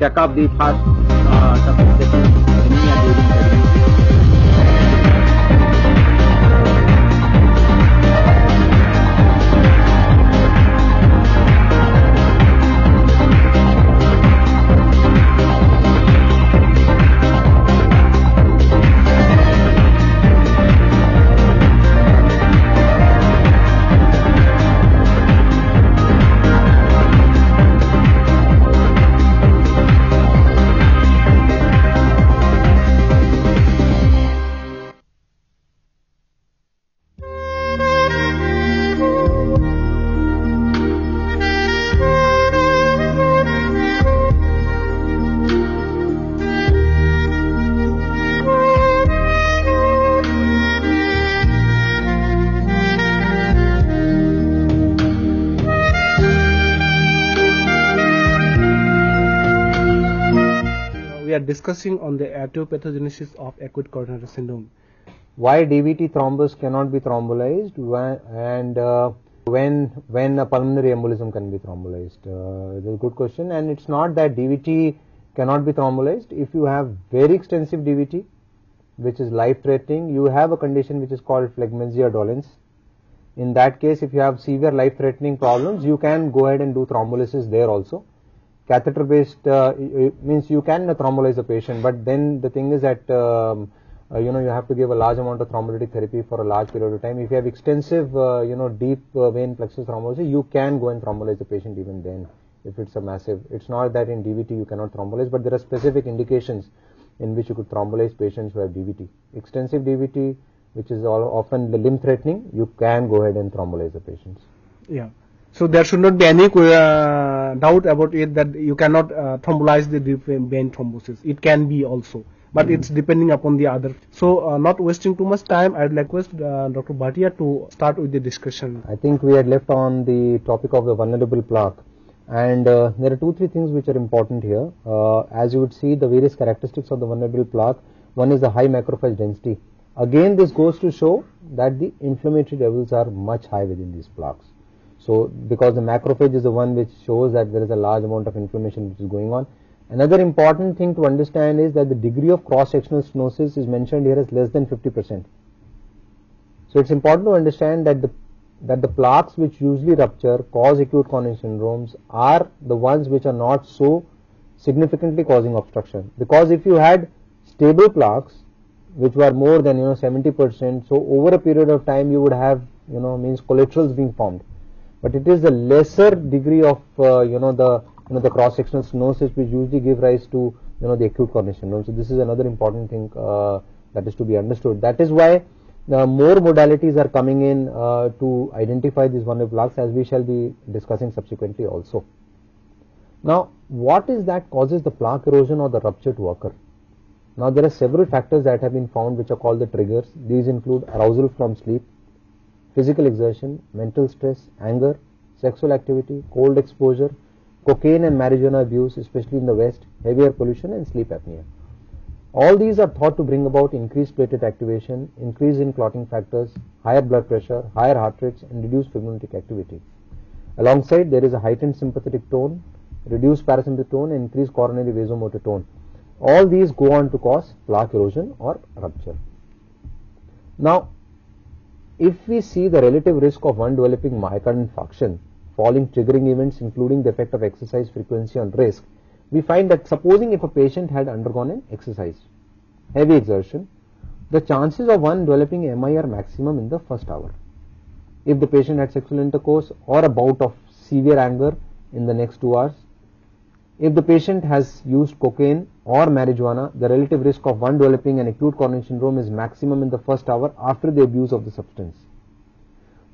check up the first susceptible anemia during pregnancy. Discussing on the aetiopathogenesis of acute coronary syndrome. Why DVT thrombus cannot be thrombolized when a pulmonary embolism can be thrombolized? It's a good question, and it's not that DVT cannot be thrombolized. If you have very extensive DVT, which is life-threatening, you have a condition which is called phlegmazia dolens. In that case, if you have severe life-threatening problems, you can go ahead and do thrombolysis there also. Catheter based means you can thrombolize the patient, but then the thing is that you have to give a large amount of thrombolytic therapy for a large period of time. If you have extensive deep vein plexus thrombosis, you can go and thrombolize the patient even then if it's a massive. It's not that in DVT you cannot thrombolize, but there are specific indications in which you could thrombolize patients who have DVT. Extensive DVT, which is often limb threatening, you can go ahead and thrombolize the patients. Yeah. So there should not be any doubt about it that you cannot thrombolize the deep vein thrombosis. It can be also, but it's depending upon the other. So not wasting too much time, I would request Dr. Bhatia to start with the discussion. I think we had left on the topic of the vulnerable plaque, and there are 2-3 things which are important here. As you would see, the various characteristics of the vulnerable plaque. One is the high macrophage density. Again, this goes to show that the inflammatory levels are much high within these plaques. So, because the macrophage is the one which shows that there is a large amount of inflammation which is going on. Another important thing to understand is that the degree of cross-sectional stenosis is mentioned here as less than 50%. So, it's important to understand that the plaques which usually rupture, cause acute coronary syndromes, are the ones which are not so significantly causing obstruction. Because if you had stable plaques which were more than 70%, so over a period of time you would have means collaterals being formed. But it is the lesser degree of the cross-sectional stenosis which usually give rise to the acute coronary syndrome. So this is another important thing that is to be understood. That is why more modalities are coming in to identify these vulnerable plaques, as we shall be discussing subsequently also. Now, what is that causes the plaque erosion or the rupture to occur? Now, there are several factors that have been found which are called the triggers. These include arousal from sleep, physical exertion, mental stress, anger, sexual activity, cold exposure, cocaine and marijuana abuse, especially in the West, heavier pollution and sleep apnea. All these are thought to bring about increased platelet activation, increase in clotting factors, higher blood pressure, higher heart rates and reduced fibrinolytic activity. Alongside, there is a heightened sympathetic tone, reduced parasympathetic tone and increased coronary vasomotor tone. All these go on to cause plaque erosion or rupture. Now, if we see the relative risk of one developing myocardial infarction, following triggering events including the effect of exercise frequency on risk, we find that supposing if a patient had undergone an exercise, heavy exertion, the chances of one developing MI are maximum in the first hour. If the patient had sexual intercourse or a bout of severe anger in the next 2 hours, if the patient has used cocaine or marijuana, the relative risk of one developing an acute coronary syndrome is maximum in the first hour after the abuse of the substance.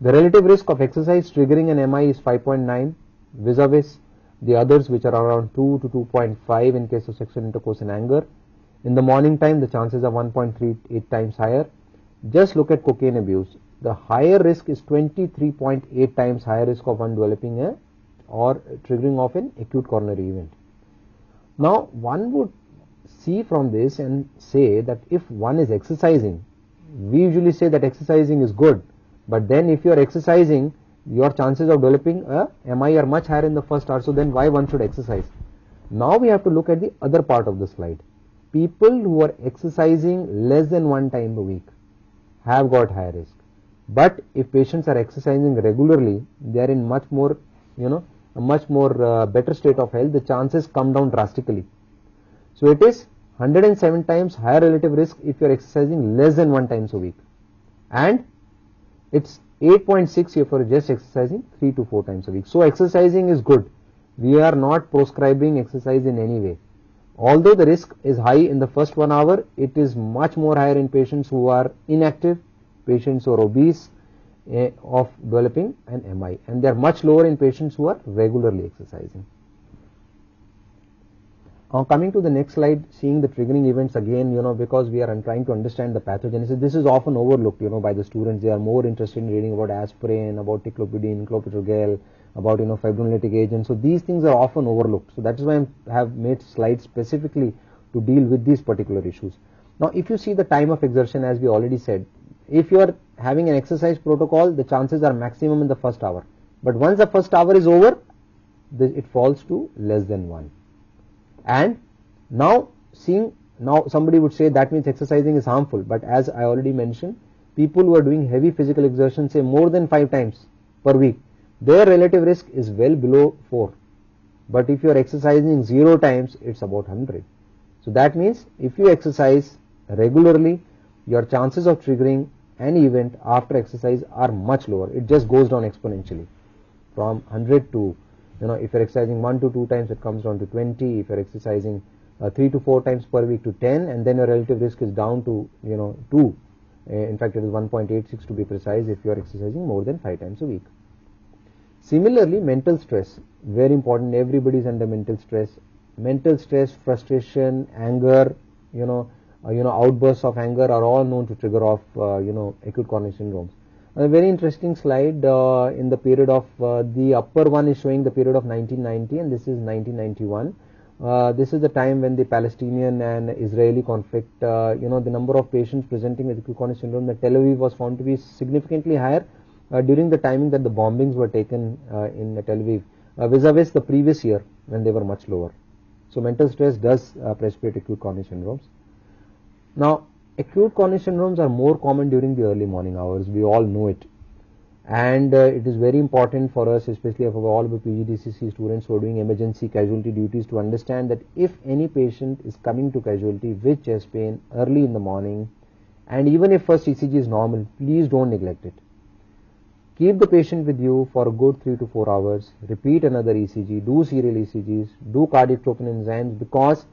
The relative risk of exercise triggering an MI is 5.9 vis-a-vis the others, which are around 2 to 2.5 in case of sexual intercourse and anger. In the morning time, the chances are 1.38 times higher. Just look at cocaine abuse. The higher risk is 23.8 times higher risk of one developing or triggering of an acute coronary event. Now, one would see from this and say that if one is exercising, we usually say that exercising is good, but then if you are exercising, your chances of developing a MI are much higher in the first hour, so then why one should exercise? Now we have to look at the other part of the slide. People who are exercising less than 1 time a week have got higher risk. But if patients are exercising regularly, they are in much more, a much more better state of health. The chances come down drastically. So it is 107 times higher relative risk if you are exercising less than 1 times a week, and it's 8.6 if you are just exercising 3 to 4 times a week. So exercising is good. We are not prescribing exercise in any way. Although the risk is high in the first 1 hour, it is much more higher in patients who are inactive, patients who are obese, of developing an MI, and they are much lower in patients who are regularly exercising. Coming to the next slide, seeing the triggering events again, because we are trying to understand the pathogenesis. This is often overlooked, by the students. They are more interested in reading about aspirin, about ticlopidine, clopidogrel, about, fibrinolytic agents. So these things are often overlooked. So that is why I have made slides specifically to deal with these particular issues. Now, if you see the time of exertion, as we already said, if you are having an exercise protocol, the chances are maximum in the first hour. But once the first hour is over, it falls to less than 1. And now somebody would say that means exercising is harmful. But as I already mentioned, people who are doing heavy physical exertion, say more than 5 times per week, their relative risk is well below 4. But if you are exercising 0 times, it's about 100. So that means if you exercise regularly, your chances of triggering an event after exercise are much lower. It just goes down exponentially from 100 to, if you're exercising 1 to 2 times, it comes down to 20. If you're exercising 3 to 4 times per week, to 10, and then your relative risk is down to 2. In fact, it is 1.86 to be precise if you are exercising more than 5 times a week. Similarly, mental stress, very important. Everybody is under mental stress. Mental stress, frustration, anger, outbursts of anger are all known to trigger off, acute coronary syndromes. A very interesting slide in the period of, the upper one is showing the period of 1990, and this is 1991. This is the time when the Palestinian and Israeli conflict, the number of patients presenting with acute coronary syndrome in Tel Aviv was found to be significantly higher during the timing that the bombings were taken in Tel Aviv, vis-a-vis the previous year when they were much lower. So mental stress does precipitate acute coronary syndromes. Now, acute coronary syndromes are more common during the early morning hours. We all know it. And it is very important for us, especially for all the PGDCC students who are doing emergency casualty duties, to understand that if any patient is coming to casualty with chest pain early in the morning, and even if first ECG is normal, please don't neglect it. Keep the patient with you for a good 3 to 4 hours. Repeat another ECG. Do serial ECGs. Do cardiac troponin enzymes, because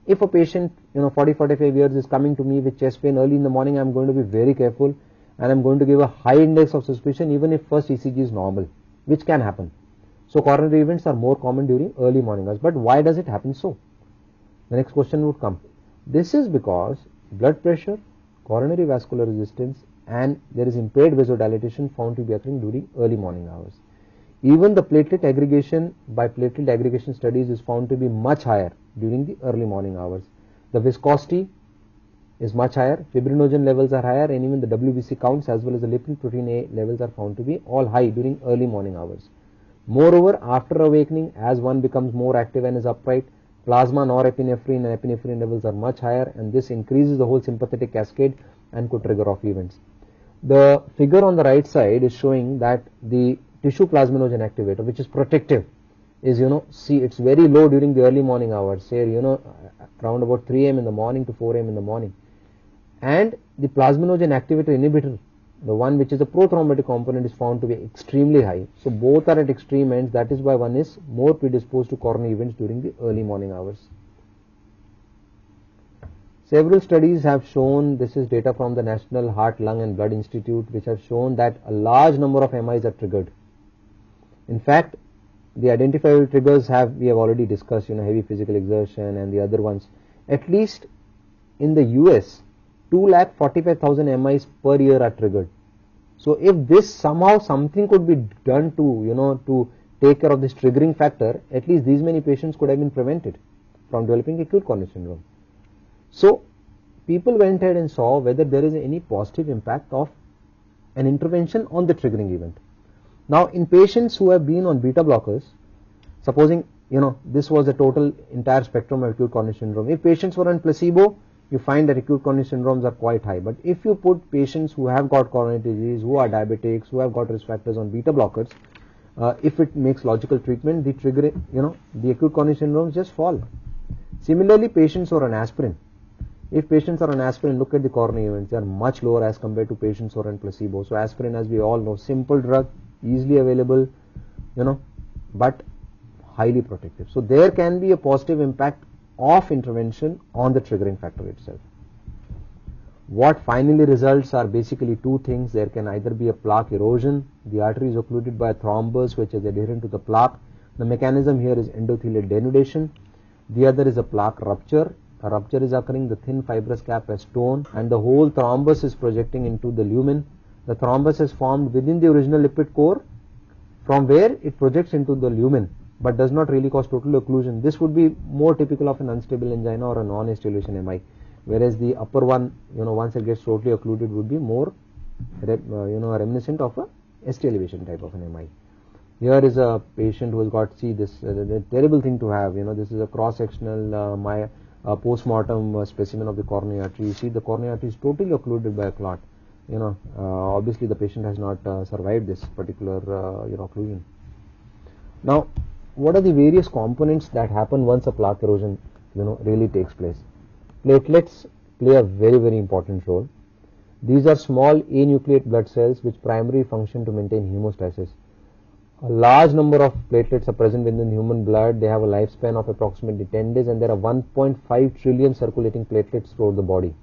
if a patient, 40-45 years is coming to me with chest pain early in the morning, I'm going to be very careful, and I'm going to give a high index of suspicion even if first ECG is normal, which can happen. So coronary events are more common during early morning hours. But why does it happen so? The next question would come. This is because blood pressure, coronary vascular resistance, and there is impaired vasodilatation found to be occurring during early morning hours. Even the platelet aggregation by platelet aggregation studies is found to be much higher during the early morning hours. The viscosity is much higher, fibrinogen levels are higher, and even the WBC counts as well as the lipid protein A levels are found to be all high during early morning hours. Moreover, after awakening, as one becomes more active and is upright, plasma norepinephrine and epinephrine levels are much higher, and this increases the whole sympathetic cascade and could trigger off events. The figure on the right side is showing that the tissue plasminogen activator, which is protective, is, it's very low during the early morning hours, say, around about 3 a.m. in the morning to 4 a.m. in the morning. And the plasminogen activator inhibitor, the one which is a prothrombotic component, is found to be extremely high. So both are at extreme ends. That is why one is more predisposed to coronary events during the early morning hours. Several studies have shown, this is data from the National Heart, Lung and Blood Institute, which have shown that a large number of MIs are triggered. In fact, the identifiable triggers we have already discussed, heavy physical exertion and the other ones. At least in the US, 245,000 MIs per year are triggered. So if this somehow something could be done to take care of this triggering factor, at least these many patients could have been prevented from developing acute coronary syndrome. So people went ahead and saw whether there is any positive impact of an intervention on the triggering event. Now, in patients who have been on beta blockers, supposing this was a total entire spectrum of acute coronary syndrome. If patients were on placebo, you find that acute coronary syndromes are quite high. But if you put patients who have got coronary disease, who are diabetics, who have got risk factors on beta blockers, if it makes logical treatment, the trigger, the acute coronary syndromes just fall. Similarly, patients who are on aspirin. If patients are on aspirin, look at the coronary events, they are much lower as compared to patients who are on placebo. So aspirin, as we all know, simple drug, easily available, but highly protective. So there can be a positive impact of intervention on the triggering factor itself. What finally results are basically two things. There can either be a plaque erosion, the artery is occluded by a thrombus which is adherent to the plaque. The mechanism here is endothelial denudation. The other is a plaque rupture. A rupture is occurring, the thin fibrous cap has torn and the whole thrombus is projecting into the lumen. The thrombus is formed within the original lipid core, from where it projects into the lumen but does not really cause total occlusion. This would be more typical of an unstable angina or a non-ST elevation MI, whereas the upper one, once it gets totally occluded, would be more, reminiscent of a ST elevation type of an MI. Here is a patient who has got, see this, the terrible thing to have, this is a cross-sectional post-mortem specimen of the coronary artery. You see the coronary artery is totally occluded by a clot. Obviously the patient has not survived this particular, occlusion. Now, what are the various components that happen once a plaque erosion, really takes place? Platelets play a very, very important role. These are small anucleate blood cells which primarily function to maintain hemostasis. A large number of platelets are present within human blood. They have a lifespan of approximately 10 days and there are 1.5 trillion circulating platelets throughout the body.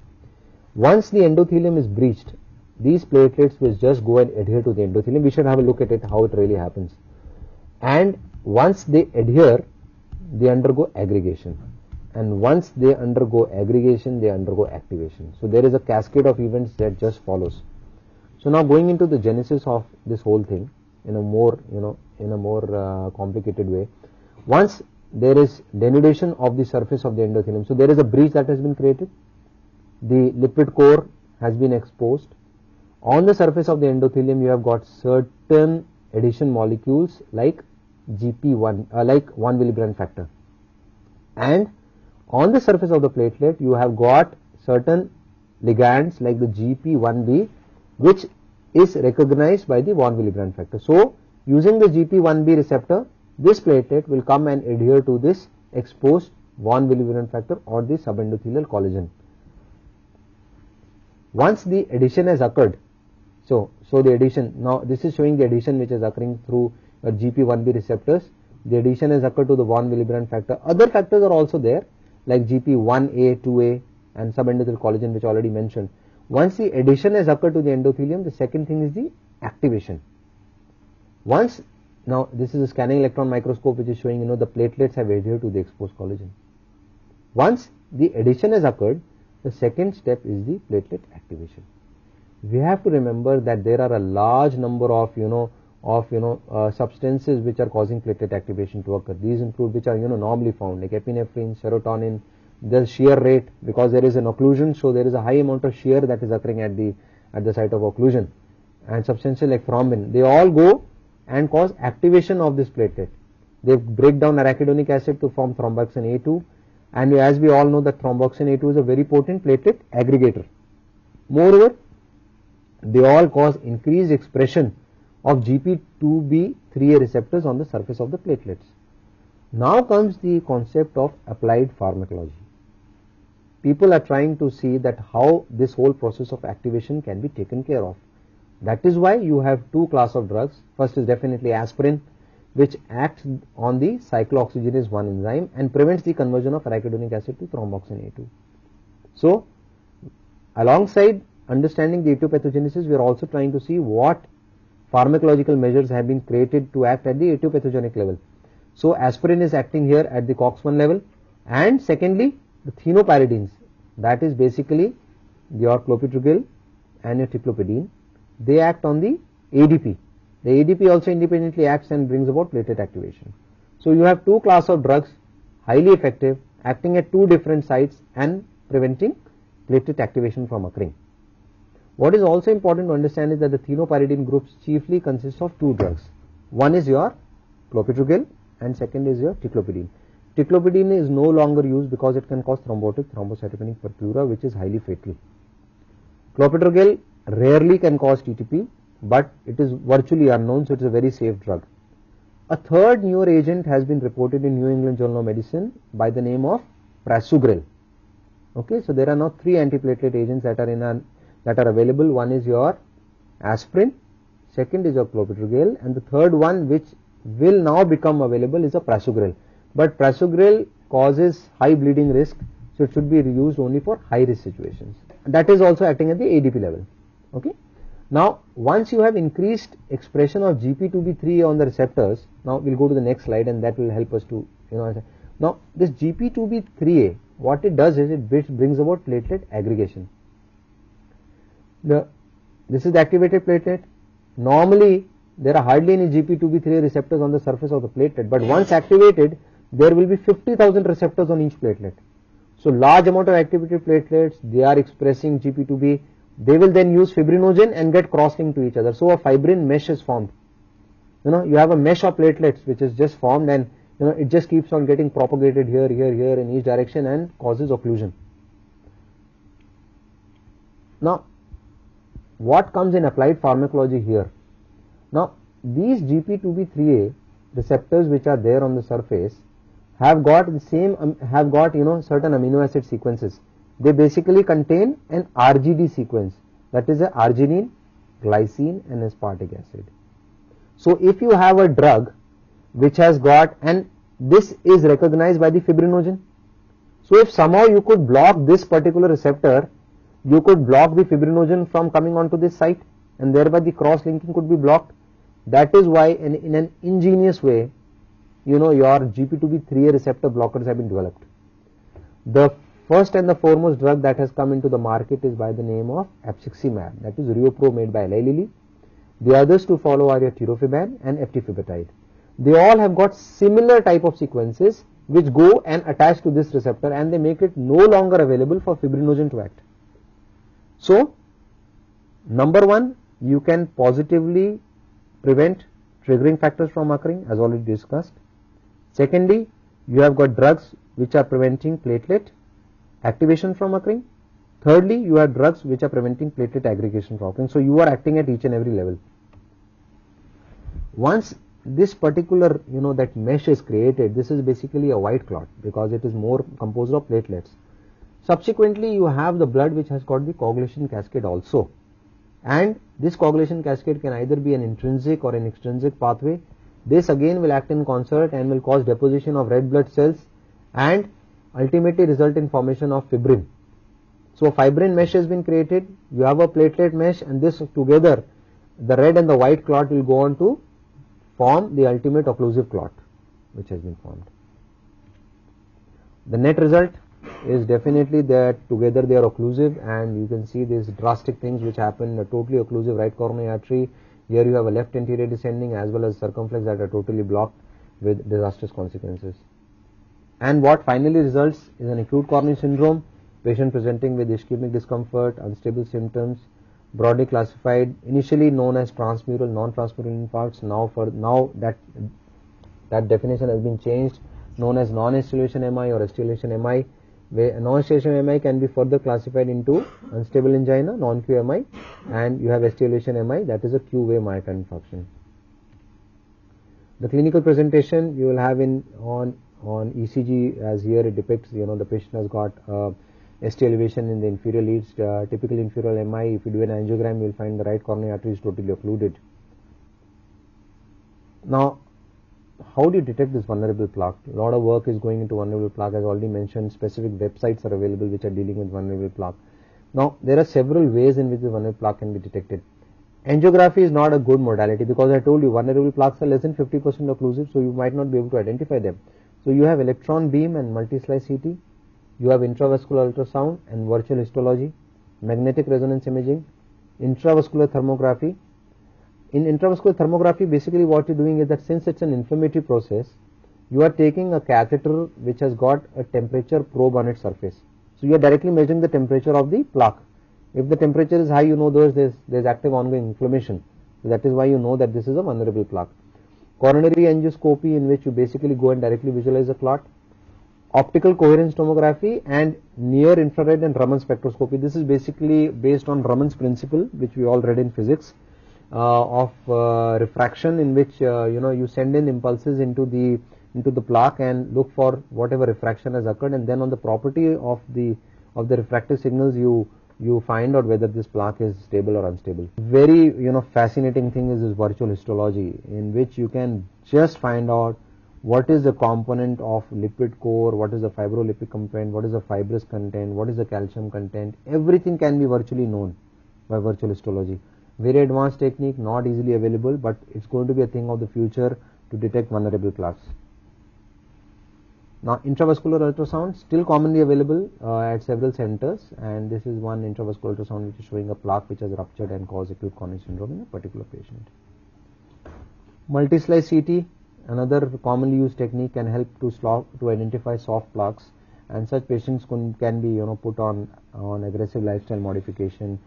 Once the endothelium is breached, these platelets will just go and adhere to the endothelium. We should have a look at it, how it really happens. And once they adhere, they undergo aggregation. And once they undergo aggregation, they undergo activation. So there is a cascade of events that just follows. So now going into the genesis of this whole thing in a more, complicated way. Once there is denudation of the surface of the endothelium, so there is a breach that has been created. The lipid core has been exposed. On the surface of the endothelium, you have got certain adhesion molecules like GP1, like 1 milligram factor. And on the surface of the platelet, you have got certain ligands like the GP1B, which is recognized by the 1 milligram factor. So, using the GP1B receptor, this platelet will come and adhere to this exposed 1 milligram factor or the subendothelial collagen. Once the adhesion has occurred, so the adhesion, now this is showing the adhesion which is occurring through GP1B receptors. The adhesion has occurred to the 1 milligram factor. Other factors are also there like GP1A, 2A and subendothelial collagen, which I already mentioned. Once the adhesion has occurred to the endothelium, the second thing is the activation. Once, now this is a scanning electron microscope which is showing, the platelets have adhered to the exposed collagen. Once the adhesion has occurred, the second step is the platelet activation. We have to remember that there are a large number of, substances which are causing platelet activation to occur. These include which are, normally found like epinephrine, serotonin, the shear rate, because there is an occlusion, so there is a high amount of shear that is occurring at the site of occlusion, and substances like thrombin. They all go and cause activation of this platelet. They break down arachidonic acid to form thromboxane A2, and as we all know that thromboxane A2 is a very potent platelet aggregator. Moreover, they all cause increased expression of GP2B3A receptors on the surface of the platelets. Now comes the concept of applied pharmacology. People are trying to see that how this whole process of activation can be taken care of. That is why you have two classes of drugs. First is definitely aspirin, which acts on the cyclooxygenase 1 enzyme and prevents the conversion of arachidonic acid to thromboxane A2. So, alongside understanding the etiopathogenesis, we are also trying to see what pharmacological measures have been created to act at the etiopathogenic level. So, aspirin is acting here at the COX-1 level, and secondly, the thienopyridines, that is basically your clopidogrel and your tiplopidine, they act on the ADP. The ADP also independently acts and brings about platelet activation. So you have two classes of drugs, highly effective, acting at two different sites and preventing platelet activation from occurring. What is also important to understand is that the thienopyridine groups chiefly consist of two drugs. One is your clopidogrel and second is your ticlopidine. Ticlopidine is no longer used because it can cause thrombotic thrombocytopenic purpura, which is highly fatal. Clopidogrel rarely can cause TTP, but it is virtually unknown, so it is a very safe drug. A third newer agent has been reported in New England Journal of Medicine by the name of prasugrel. Okay, so there are now 3 antiplatelet agents that are available. One is your aspirin, second is your clopidogrel, and the third one, which will now become available, is a prasugrel. But prasugrel causes high bleeding risk, so it should be used only for high risk situations. That is also acting at the ADP level. Okay. Now, once you have increased expression of GP2B3A on the receptors, now we'll go to the next slide, and that will help us to now this GP2B3A, what it does is it brings about platelet aggregation. This is the activated platelet. Normally there are hardly any GP2B3A receptors on the surface of the platelet, but once activated there will be 50,000 receptors on each platelet. So large amount of activated platelets, they are expressing GP2B. They will then use fibrinogen and get cross-linked to each other. So a fibrin mesh is formed. You have a mesh of platelets which is just formed, and it just keeps on getting propagated here in each direction and causes occlusion. Now, what comes in applied pharmacology here? Now, these GP2B3A receptors which are there on the surface have got certain amino acid sequences. They basically contain an RGD sequence, that is a arginine, glycine and aspartic acid. So if you have a drug which has got, and this is recognized by the fibrinogen, so if somehow you could block this particular receptor, you could block the fibrinogen from coming onto this site, and thereby the cross linking could be blocked. That is why in an ingenious way, your GP2B3A receptor blockers have been developed. The first and the foremost drug that has come into the market is by the name of apixaban, that is Riopro made by Eli Lilly. The others to follow are your tirofiban and eftifibatide. They all have got similar type of sequences which go and attach to this receptor, and they make it no longer available for fibrinogen to act. So, number one, you can positively prevent triggering factors from occurring, as already discussed. Secondly, you have got drugs which are preventing platelet activation from occurring. Thirdly, you have drugs which are preventing platelet aggregation from occurring. So you are acting at each and every level. Once this particular that mesh is created, this is basically a white clot because it is more composed of platelets. Subsequently, you have the blood which has got the coagulation cascade also, and this coagulation cascade can either be an intrinsic or an extrinsic pathway. This again will act in concert and will cause deposition of red blood cells and ultimately result in formation of fibrin. So fibrin mesh has been created, you have a platelet mesh, and this together, the red and the white clot will go on to form the ultimate occlusive clot which has been formed. The net result is definitely that together they are occlusive, and you can see these drastic things which happen, a totally occlusive right coronary artery. Here you have a left anterior descending as well as circumflex that are totally blocked with disastrous consequences. And what finally results is an acute coronary syndrome, patient presenting with ischemic discomfort, unstable symptoms, broadly classified, initially known as transmural, non-transmural infarcts. Now that definition has been changed, known as non-estivation MI or estivation MI, where non-estivation MI can be further classified into unstable angina, non-Q MI, and you have estivation MI, that is a Q-wave myocardial infarction. The clinical presentation you will have on ECG, as here it depicts, the patient has got ST elevation in the inferior leads, typical inferior MI. If you do an angiogram, you will find the right coronary artery is totally occluded. Now, how do you detect this vulnerable plaque? A lot of work is going into vulnerable plaque. As already mentioned, specific websites are available which are dealing with vulnerable plaque. Now, there are several ways in which the vulnerable plaque can be detected. Angiography is not a good modality because I told you vulnerable plaques are less than 50% occlusive, so you might not be able to identify them. So you have electron beam and multi-slice CT, you have intravascular ultrasound and virtual histology, magnetic resonance imaging, intravascular thermography. In intravascular thermography, basically what you're doing is that since it's an inflammatory process, you are taking a catheter which has got a temperature probe on its surface. So you are directly measuring the temperature of the plaque. If the temperature is high, there's active ongoing inflammation. So that is why you know that this is a vulnerable plaque. Coronary angioscopy, in which you basically go and directly visualize the clot. Optical coherence tomography and near infrared and Raman spectroscopy. This is basically based on Raman's principle, which we all read in physics, of refraction, in which you send in impulses into the plaque and look for whatever refraction has occurred, and then on the property of the refractive signals you find out whether this plaque is stable or unstable. Very fascinating thing is this virtual histology, in which you can just find out what is the component of lipid core, what is the fibrolipid content, what is the fibrous content, what is the calcium content. Everything can be virtually known by virtual histology. Very advanced technique, not easily available, but it's going to be a thing of the future to detect vulnerable plaques. Now, intravascular ultrasound still commonly available at several centers, and this is one intravascular ultrasound which is showing a plaque which has ruptured and caused acute coronary syndrome in a particular patient. Multi-slice CT, another commonly used technique, can help to identify soft plaques, and such patients can be put on aggressive lifestyle modification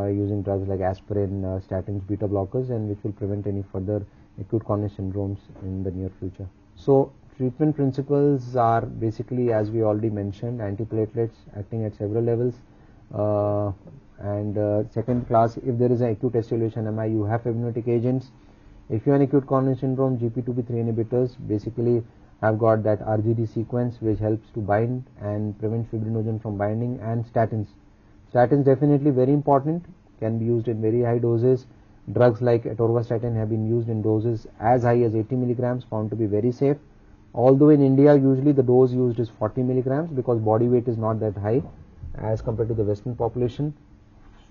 using drugs like aspirin, statins, beta blockers, and which will prevent any further acute coronary syndromes in the near future. So treatment principles are basically, as we already mentioned, antiplatelets acting at several levels, and second class, if there is an acute aciulation MI, you have fibrinolytic agents. If you have an acute coronary syndrome, GP2B3 inhibitors basically have got that RGD sequence which helps to bind and prevent fibrinogen from binding, and statins. Statins definitely very important, can be used in very high doses. Drugs like atorvastatin have been used in doses as high as 80 milligrams, found to be very safe. Although in India usually the dose used is 40 milligrams because body weight is not that high as compared to the Western population.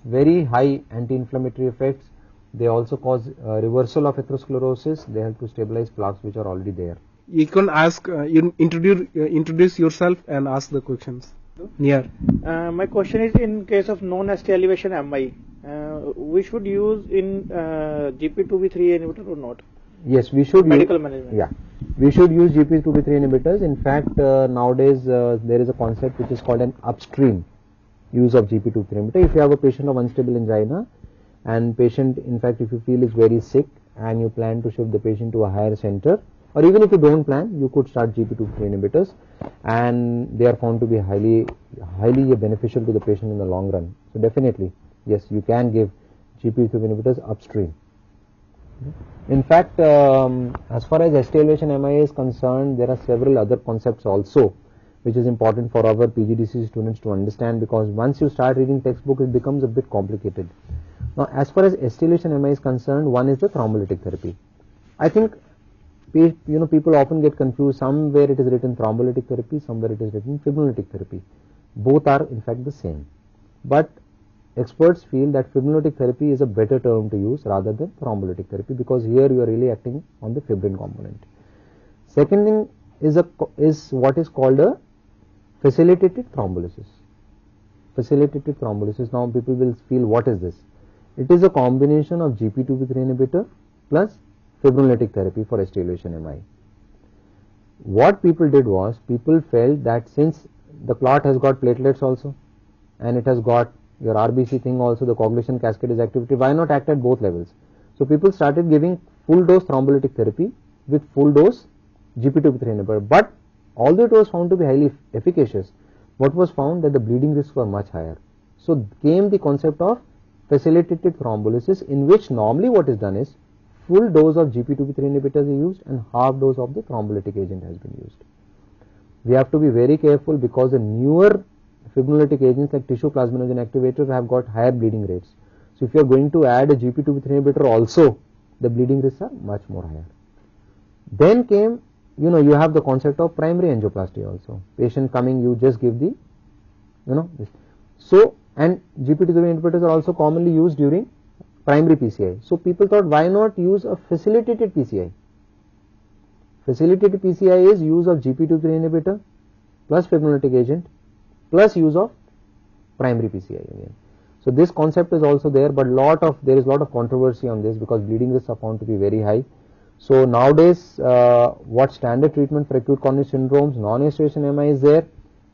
Very high anti-inflammatory effects. They also cause reversal of atherosclerosis. They help to stabilize plaques which are already there. You can ask, introduce yourself and ask the questions. Near. My question is, in case of non-ST elevation MI, we should use in GP2B3 inhibitor or not? Yes, we should. Medical management. Yeah, we should use GP2B3 inhibitors. In fact, nowadays there is a concept which is called an upstream use of GP2B3 inhibitor. If you have a patient of unstable angina, and patient, in fact, if you feel is very sick and you plan to shift the patient to a higher center, or even if you don't plan, you could start GP2B3 inhibitors, and they are found to be highly beneficial to the patient in the long run. So definitely, yes, you can give GP2B3 inhibitors upstream. In fact, as far as ST elevation MI is concerned, there are several other concepts also which is important for our PGDCC students to understand, because once you start reading textbook, it becomes a bit complicated. Now, as far as ST elevation MI is concerned, one is the thrombolytic therapy. I think people often get confused. Somewhere it is written thrombolytic therapy, somewhere it is written fibrinolytic therapy. Both are in fact the same, but experts feel that fibrinolytic therapy is a better term to use rather than thrombolytic therapy, because here you are really acting on the fibrin component. Second thing is what is called a facilitated thrombolysis. Facilitated thrombolysis. Now people will feel, what is this? It is a combination of GP2B3 inhibitor plus fibrinolytic therapy for ST elevation MI. What people did was, people felt that since the clot has got platelets also, and it has got your RBC thing also, the coagulation cascade is activity, why not act at both levels? So people started giving full dose thrombolytic therapy with full dose GP2B3 inhibitor, but although it was found to be highly efficacious, what was found that the bleeding risks were much higher. So came the concept of facilitated thrombolysis, in which normally what is done is full dose of GP2B3 inhibitors are used and half dose of the thrombolytic agent has been used. We have to be very careful, because the newer fibrinolytic agents like tissue plasminogen activators have got higher bleeding rates. So if you are going to add a GP2B3 inhibitor also, the bleeding risks are much more higher. Then came, you have the concept of primary angioplasty also. Patient coming, you just give the, this. So, and GP2B3 inhibitors are also commonly used during primary PCI. So people thought, why not use a facilitated PCI? Facilitated PCI is use of GP2B3 inhibitor plus fibrinolytic agent plus use of primary PCI again. So this concept is also there, but there is a lot of controversy on this, because bleeding risks are found to be very high. So nowadays, what standard treatment for acute coronary syndromes, non-ST elevation MI is there.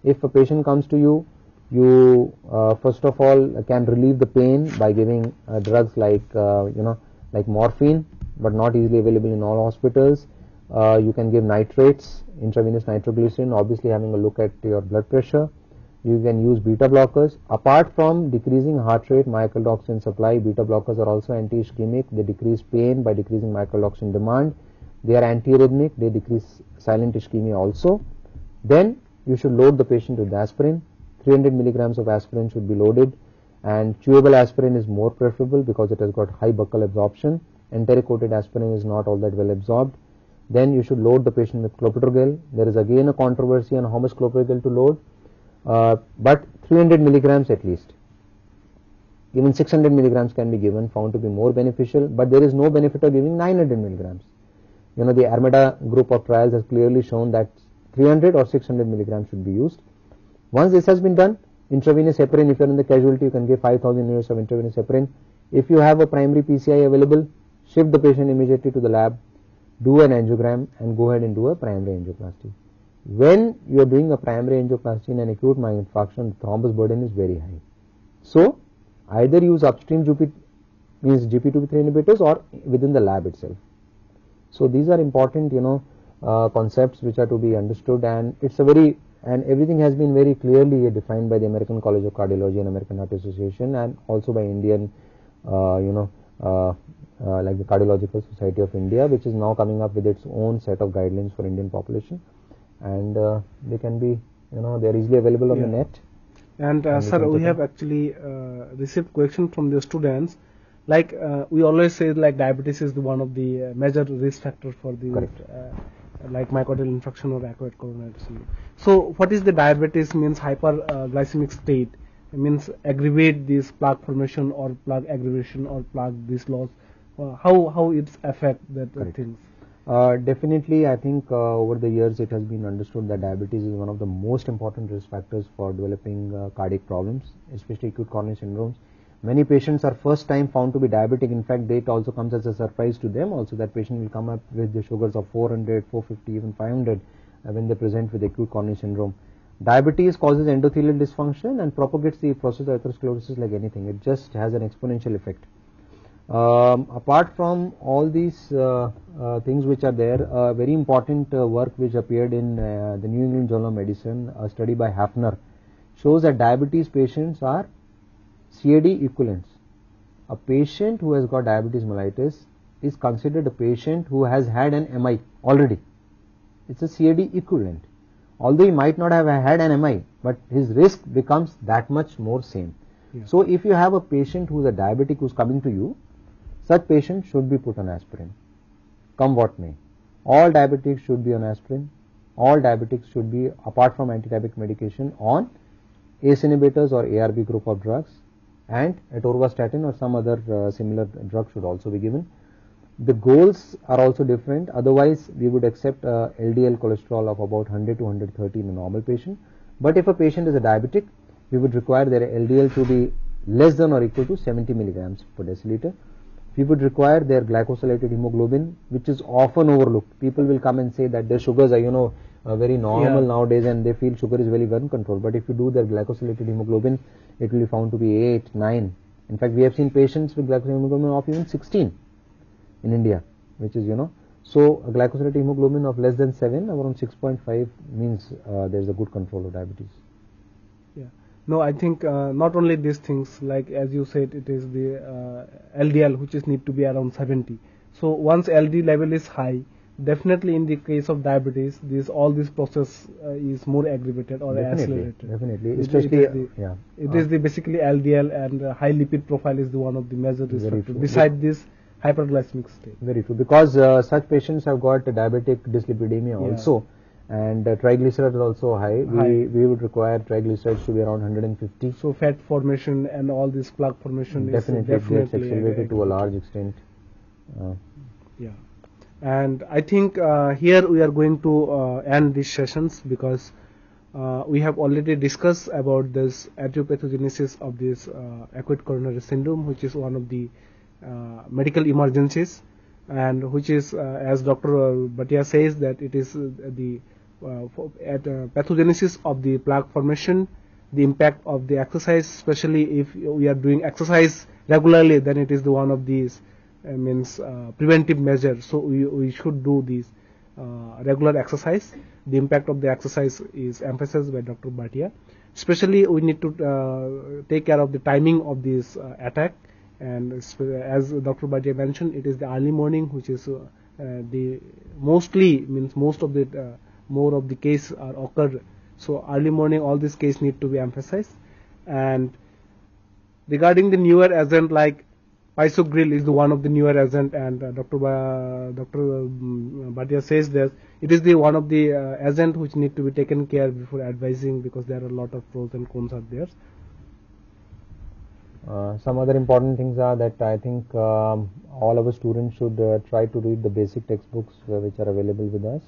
If a patient comes to you, you first of all can relieve the pain by giving drugs like like morphine, but not easily available in all hospitals. You can give nitrates, intravenous nitroglycerin, obviously having a look at your blood pressure. You can use beta blockers. Apart from decreasing heart rate, myocardial oxygen supply, beta blockers are also anti-ischemic. They decrease pain by decreasing myocardial oxygen demand. They are antiarrhythmic. They decrease silent ischemia also. Then you should load the patient with aspirin. 300 milligrams of aspirin should be loaded, and chewable aspirin is more preferable because it has got high buccal absorption. Enteric-coated aspirin is not all that well absorbed. Then you should load the patient with clopidogrel. There is again a controversy on how much clopidogrel to load, but 300 milligrams at least. Even 600 milligrams can be given, found to be more beneficial, but there is no benefit of giving 900 milligrams. The Armada group of trials has clearly shown that 300 or 600 milligrams should be used. Once this has been done, intravenous heparin, if you are in the casualty, you can give 5,000 units of intravenous heparin. If you have a primary PCI available, shift the patient immediately to the lab, do an angiogram, and go ahead and do a primary angioplasty. When you are doing a primary angioplasty in an acute myocardial infarction, the thrombus burden is very high. So, either use upstream GP2B3 inhibitors or within the lab itself. So, these are important, concepts which are to be understood, and everything has been very clearly defined by the American College of Cardiology and American Heart Association, and also by Indian, like the Cardiological Society of India, which is now coming up with its own set of guidelines for Indian population, and they can be, they are easily available on the net. And sir, we have actually received questions from the students. Like we always say, like diabetes is one of the major risk factors for the like myocardial infarction or acute coronary syndrome. So, what is the diabetes? Means hyperglycemic state. It means aggravate this plaque formation or plaque aggravation or plaque this loss. How it affect that things? Definitely, I think over the years it has been understood that diabetes is one of the most important risk factors for developing cardiac problems, especially acute coronary syndromes. Many patients are first time found to be diabetic. In fact, it also comes as a surprise to them also that patient will come up with the sugars of 400, 450, even 500 when they present with acute coronary syndrome. Diabetes causes endothelial dysfunction and propagates the process of atherosclerosis like anything. It just has an exponential effect. Apart from all these things which are there, a very important work which appeared in the New England Journal of Medicine, a study by Hafner, shows that diabetes patients are CAD equivalents. A patient who has got diabetes mellitus is considered a patient who has had an MI already. It's a CAD equivalent. Although he might not have had an MI, but his risk becomes that much more same. Yeah. So if you have a patient who is a diabetic who is coming to you, such patient should be put on aspirin, come what may. All diabetics should be on aspirin. All diabetics should be, apart from anti-diabetic medication, on ACE inhibitors or ARB group of drugs, and atorvastatin or some other similar drug should also be given. The goals are also different. Otherwise, we would accept LDL cholesterol of about 100 to 130 in a normal patient. But if a patient is a diabetic, we would require their LDL to be less than or equal to 70 milligrams per deciliter. We would require their glycosylated hemoglobin, which is often overlooked. People will come and say that their sugars are, very normal nowadays, and they feel sugar is very well controlled. But if you do their glycosylated hemoglobin, it will be found to be 8, 9. In fact, we have seen patients with glycosylated hemoglobin of even 16 in India, which is, so a glycosylated hemoglobin of less than 7, around 6.5 means there is a good control of diabetes. Yeah. No, I think not only these things, like as you said, it is the LDL which is need to be around 70. So once LDL level is high, definitely in the case of diabetes, all this process is more aggravated or accelerated. Definitely, especially it is the basically LDL and high lipid profile is the one of the major risk factors. Besides this hyperglycemic state. Very true, because such patients have got diabetic dyslipidemia also. And triglycerides are also high. We would require triglycerides to be around 150. So fat formation and all this plaque formation definitely gets accelerated to a large extent. Yeah, and I think here we are going to end these sessions because we have already discussed about this aetiopathogenesis of this acute coronary syndrome, which is one of the medical emergencies, and which is as Dr. Bhatia says that it is the pathogenesis of the plaque formation, the impact of the exercise, especially if we are doing exercise regularly, then it is the one of these means preventive measure. So we should do this regular exercise. The impact of the exercise is emphasized by Dr. Bhatia. Especially we need to take care of the timing of this attack, and as Dr. Bhatia mentioned, it is the early morning which is the mostly means most of the more of the case are occurred. So early morning all these cases need to be emphasized. And regarding the newer agent like Pisugrel is the one of the newer agent, and Dr. Bhatia says that it is the one of the agent which need to be taken care before advising, because there are a lot of pros and cons are there. Some other important things are that I think all our students should try to read the basic textbooks which are available with us.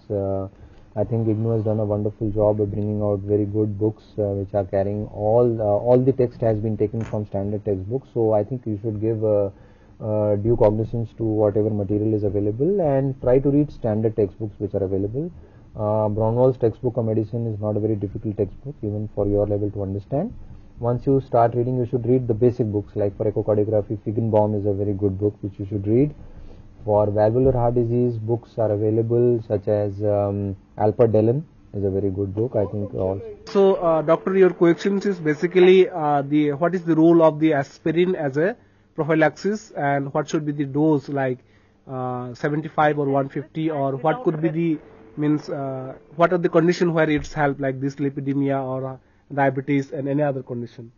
I think IGNOU has done a wonderful job of bringing out very good books which are carrying all the text has been taken from standard textbooks. So I think you should give due cognizance to whatever material is available and try to read standard textbooks which are available. Brownwall's textbook of medicine is not a very difficult textbook even for your level to understand. Once you start reading, you should read the basic books, like for echocardiography, Feigenbaum is a very good book which you should read. For valvular heart disease, books are available such as Alpert Dellen is a very good book, I think. So, doctor, your question is basically what is the role of the aspirin as a prophylaxis, and what should be the dose, like 75 or 150, or what could be the what are the conditions where it's help, like dyslipidemia or diabetes and any other condition?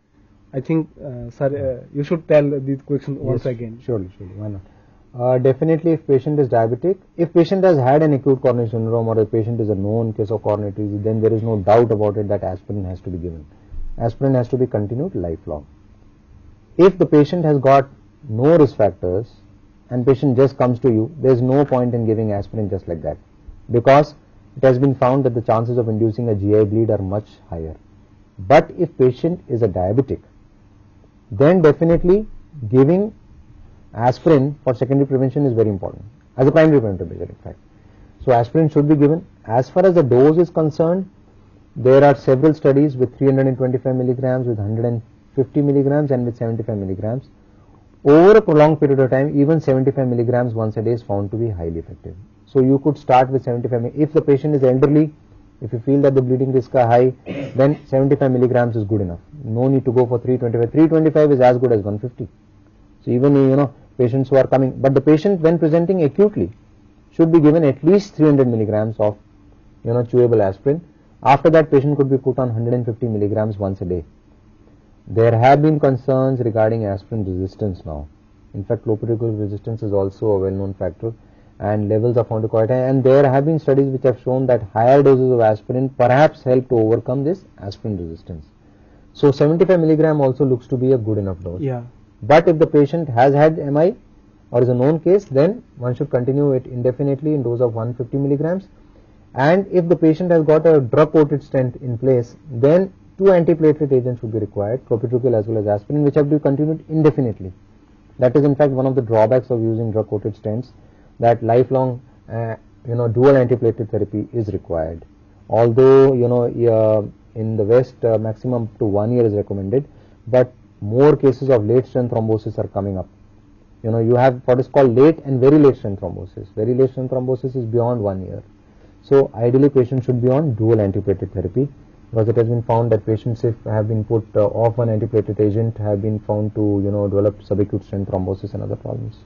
I think, sir, you should tell this question once again. Surely, why not? Definitely, if patient is diabetic, if patient has had an acute coronary syndrome or the patient is a known case of coronary disease, then there is no doubt about it that aspirin has to be given. Aspirin has to be continued lifelong. If the patient has got no risk factors and patient just comes to you, there is no point in giving aspirin just like that, because it has been found that the chances of inducing a GI bleed are much higher. But if patient is a diabetic, then definitely giving aspirin for secondary prevention is very important, as a primary preventive measure in fact. So aspirin should be given. As far as the dose is concerned, there are several studies with 325 milligrams, with 150 milligrams and with 75 milligrams. Over a prolonged period of time, even 75 milligrams once a day is found to be highly effective. So you could start with 75. If the patient is elderly, if you feel that the bleeding risks are high, then 75 milligrams is good enough. No need to go for 325. 325 is as good as 150. So even patients who are coming, but the patient when presenting acutely should be given at least 300 milligrams of chewable aspirin. After that, patient could be put on 150 milligrams once a day. There have been concerns regarding aspirin resistance now. In fact, clopidogrel resistance is also a well-known factor, and levels are found to quite high, and there have been studies which have shown that higher doses of aspirin perhaps help to overcome this aspirin resistance. So 75 milligram also looks to be a good enough dose. Yeah. But if the patient has had MI or is a known case, then one should continue it indefinitely in dose of 150 milligrams. And if the patient has got a drug-coated stent in place, then 2 antiplatelet agents would be required, clopidogrel as well as aspirin, which have to be continued indefinitely. That is in fact one of the drawbacks of using drug-coated stents, that lifelong dual antiplatelet therapy is required. Although in the West maximum to 1 year is recommended, but more cases of late strength thrombosis are coming up. You have what is called late and very late strength thrombosis. Very late strength thrombosis is beyond 1 year. So ideally patients should be on dual antiplatelet therapy, because it has been found that patients, if have been put off one antiplatelet agent, have been found to develop subacute strength thrombosis and other problems.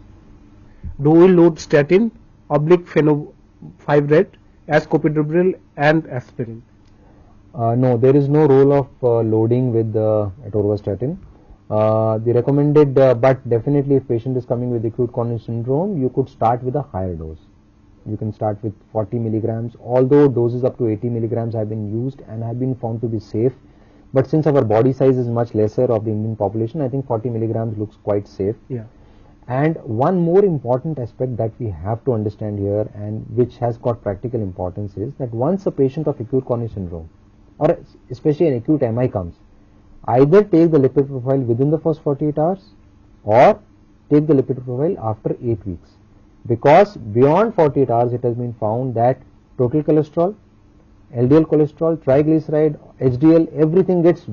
Do we load statin, fenofibrate as clopidogrel and aspirin? No, there is no role of loading with atorvastatin. The recommended, but definitely if patient is coming with acute coronary syndrome, you could start with a higher dose. You can start with 40 milligrams, although doses up to 80 milligrams have been used and have been found to be safe. But since our body size is much lesser of the Indian population, I think 40 milligrams looks quite safe. Yeah. And one more important aspect that we have to understand here, and which has got practical importance, is that once a patient of acute coronary syndrome, or especially an acute MI comes, either take the lipid profile within the first 48 hours or take the lipid profile after 8 weeks. Because beyond 48 hours it has been found that total cholesterol, LDL cholesterol, triglyceride, HDL, everything gets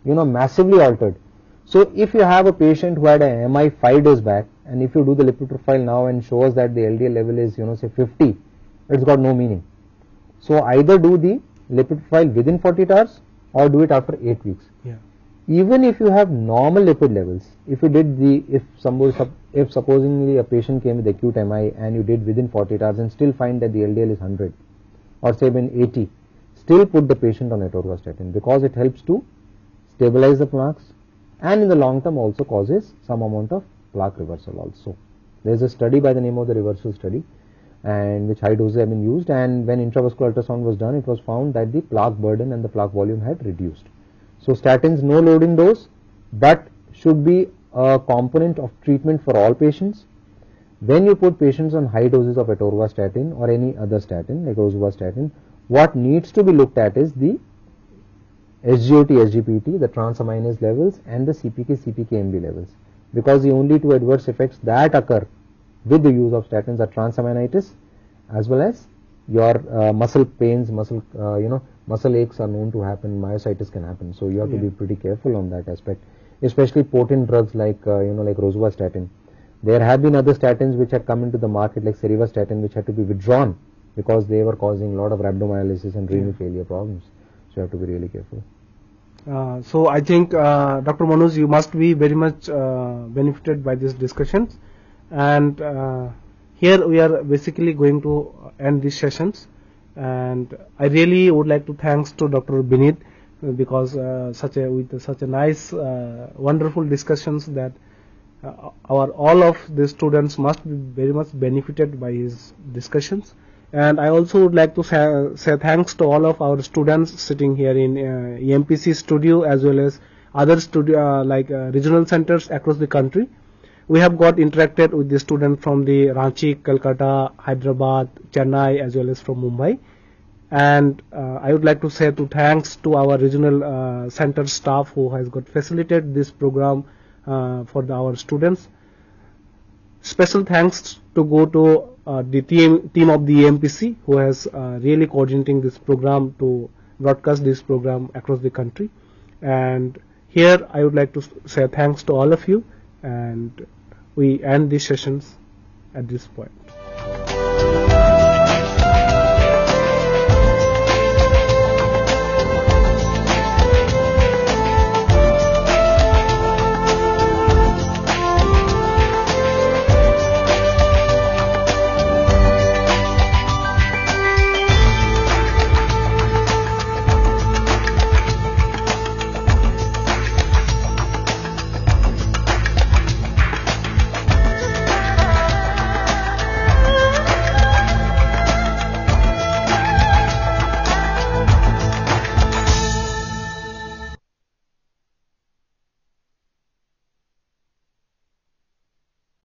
massively altered. So if you have a patient who had a MI 5 days back and if you do the lipid profile now and show us that the LDL level is, say 50, it's got no meaning. So either do the lipid profile within 48 hours or do it after 8 weeks. Yeah. Even if you have normal lipid levels, if you did if supposingly a patient came with acute MI and you did within 48 hours and still find that the LDL is 100 or say even 80, still put the patient on atorvastatin, because it helps to stabilize the plaques and in the long term also causes some amount of plaque reversal also. There is a study by the name of the reversal study, and which high doses have been used, and when intravascular ultrasound was done, it was found that the plaque burden and the plaque volume had reduced. So statins, no loading dose, but should be a component of treatment for all patients. When you put patients on high doses of atorvastatin or any other statin like rosuvastatin, what needs to be looked at is the SGOT, SGPT, the transaminase levels, and the CPK, CPK-MB levels, because the only two adverse effects that occur with the use of statins are transaminitis as well as your muscle pains, muscle aches are known to happen, myositis can happen. So you have to be pretty careful on that aspect, especially potent drugs like like rosuvastatin. There have been other statins which had come into the market like serivastatin, which had to be withdrawn because they were causing a lot of rhabdomyolysis and renal failure problems. So you have to be really careful. So I think Dr. Manoj, you must be very much benefited by these discussions, and here we are basically going to end these sessions, and I really would like to thanks to Dr. Binit because with such a nice wonderful discussions that all of the students must be very much benefited by his discussions. And I also would like to say thanks to all of our students sitting here in EMPC studio as well as other studio regional centers across the country. We have got interacted with the students from the Ranchi, Calcutta, Hyderabad, Chennai as well as from Mumbai. And I would like to say thanks to our regional center staff who has got facilitated this program for our students. Special thanks to go to the team of the EMPC who has really coordinating this program to broadcast this program across the country. And here I would like to say thanks to all of you, and we end these sessions at this point.